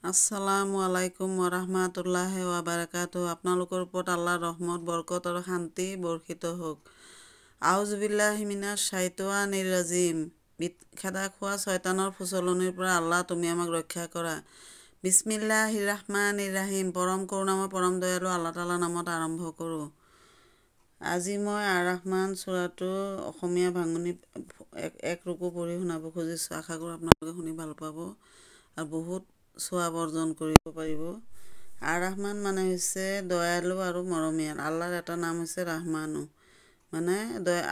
আসসালামু আলাইকুম ওয়া বাৰাকাতুহু। আপোনালোকৰ ওপৰত আল্লাহৰ ৰহমত, বৰকত আৰু শান্তি বৰ্ষিত হওক। আউযু বিল্লাহি মিনাশ শাইতানিৰ ৰাজিম। খেদা খোৱা শয়তানৰ ফুচলনিৰ পৰা আল্লাহ তুমি আমাক ৰক্ষা কৰা। বিস্মিল্লাহিৰ ৰাহমানিৰ ৰাহিম। পৰম কৰুণাময় পৰম দয়ালু আল্লাহ তাআলাৰ নামত আৰম্ভ কৰোঁ। আজি মই আৰ-ৰহমান সূৰাটো অসমীয়া ভাঙনি এক ৰুকু পঢ়ি শুনাব খুজিছোঁ। আশা কৰোঁ আপোনালোকে শুনি ভাল পাব আৰু বহুত সোৱাব অৰ্জন কৰিব পাৰিব। আৰ-ৰহমান মানে হৈছে দয়ালু আৰু মৰমীয়াল। আল্লাহৰ এটা নাম হৈছে ৰাহমানো, মানে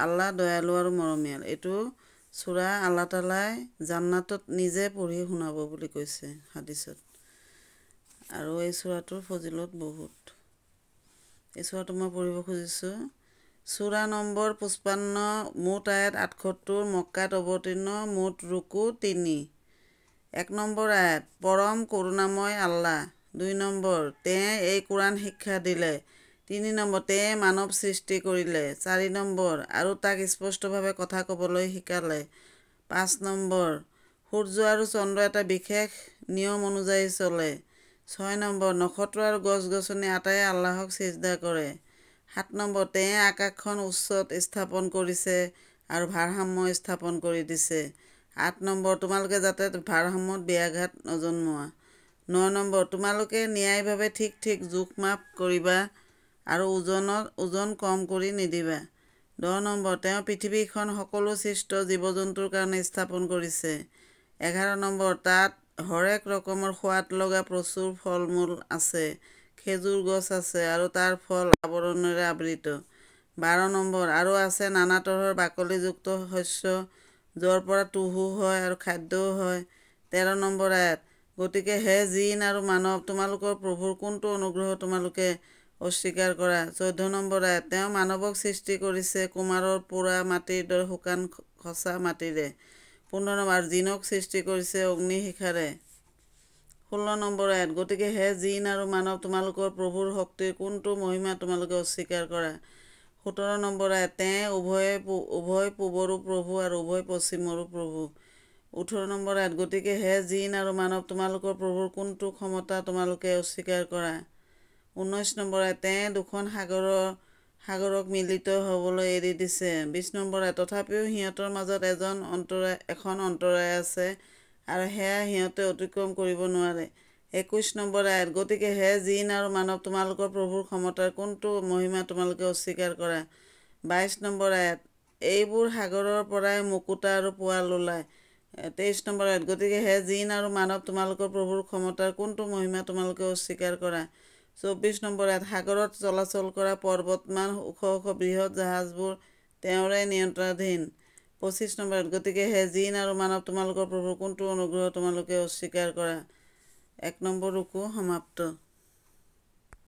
আল্লাহ দয়ালু আৰু মৰমীয়াল। এইটো সূৰা আল্লাহ তাআলাই জান্নাতত নিজে পঢ়ি শুনাব বুলি কৈছে হাদিছত। আৰু এই সূৰাটোৰ ফজিলত বহুত। এই সূৰাটো মই পঢ়িব খুজিছোঁ। সূৰা নম্বৰ 55, মুঠ আয়াত 78, মক্কাত অৱতীৰ্ণ, মুঠ ৰুকু 3। 1 নম্বৰ আয়াত, পৰম কৰুণাময় আল্লাহ। 2 নম্বৰ, তেয়ে এই কোৰাণ শিক্ষা দিলে। 3 নম্বৰ, তেয়ে মানৱ সৃষ্টি কৰিলে। 4 নম্বৰ, আৰু তাক স্পষ্টভাৱে কথা ক'বলৈ শিকালে। 5 নম্বৰ, সূৰ্য আৰু চন্দ্ৰ এটা বিশেষ নিয়ম অনুযায়ী চলে। 6 নম্বৰ, নক্ষত্ৰ আৰু গছ-গছনি আটায়ে আল্লাহক সিজদা কৰে। 7 নম্বৰ, তেয়ে আকাশখন উচ্চত স্থাপন কৰিছে আৰু ভাৰসাম্য স্থাপন কৰি দিছে। 8 নম্বৰ, তোমালোকে যাতে ভাৰসাম্যত ব্যাঘাত নজন্মোৱা। 9 নম্বৰ, তোমালোকে ন্যায়ভাৱে ঠিক ঠিক জোখ মাপ কৰিবা আৰু ওজন কম কৰি নিদিবা। 10 নম্বৰ, তেওঁ পৃথিৱীখন সকলো সৃষ্ট জীৱ-জন্তুৰ কাৰণে স্থাপন কৰিছে। 11 নম্বৰ, তাত হৰেক ৰকমৰ সোৱাদ লগা প্ৰচুৰ ফল-মূল আছে। খেজুৰ গছ আছে আৰু তাৰ ফল আৱৰণেৰে আবৃত। 12 নম্বৰ, আৰু আছে নানা তৰহৰ বাকলিযুক্ত শস্য, য'ৰ পৰা তুঁহো হয় আৰু খাদ্যও হয়। 13 নম্বৰ আয়াত, গতিকে হে জিন আৰু মানৱ, তোমালোকৰ প্ৰভুৰ কোনটো অনুগ্ৰহ তোমালোকে অস্বীকাৰ কৰা। 14 নম্বৰ আয়াত, তেওঁ মানৱক সৃষ্টি কৰিছে কুমাৰৰ পোৰা মাটিৰ দৰে শুকান খচা মাটিৰে। 15 নম্বৰ, আৰু জিনক সৃষ্টি কৰিছে অগ্নিশিখাৰে। 16 নম্বৰ আয়াত, গতিকে হে জিন আৰু মানৱ, তোমালোকৰ প্ৰভুৰ শক্তিৰ কোনটো মহিমা তোমালোকে অস্বীকাৰ কৰা। 17 নম্বৰ আয়াত, তেয়ে উভয় পূবৰো প্ৰভু আৰু উভয় পশ্চিমৰো প্ৰভু। 18 নম্বৰ আয়াত, গতিকে হে জিন আৰু মানৱ, তোমালোকৰ প্ৰভুৰ কোনটো ক্ষমতা তোমালোকে অস্বীকাৰ কৰা। 19 নম্বৰ আয়াত, তেয়ে দুখন সাগৰক মিলিত হ'বলৈ এৰি দিছে। 20 নম্বৰ আয়াত, তথাপিও সিহঁতৰ মাজত এখন অন্তৰায় আছে আৰু সেয়া সিহঁতে অতিক্ৰম কৰিব নোৱাৰে। 21 নম্বৰ আয়াত, গতিকে হে জিন আৰু মানৱ, তোমালোকৰ প্ৰভুৰ ক্ষমতাৰ কোনটো মহিমা তোমালোকে অস্বীকাৰ কৰা। 22 নম্বৰ আয়াত, এইবোৰ সাগৰৰ পৰাই মুকুতা আৰু পোৱাল ওলায়। 23 নম্বৰ আয়াত, গতিকে হে জিন আৰু মানৱ, তোমালোকৰ প্ৰভুৰ ক্ষমতাৰ কোনটো মহিমা তোমালোকে অস্বীকাৰ কৰা। 24 নম্বৰ আয়াত, সাগৰত চলাচল কৰা পৰ্বতমান ওখ ওখ বৃহৎ জাহাজবোৰ তেওঁৰে নিয়ন্ত্ৰণাধীন। 25 নম্বৰ আয়াত, গতিকে হে জিন আৰু মানৱ, তোমালোকৰ প্ৰভুৰ কোনটো অনুগ্ৰহ তোমালোকে অস্বীকাৰ কৰা। 1 নম্বৰ ৰুকু সমাপ্ত।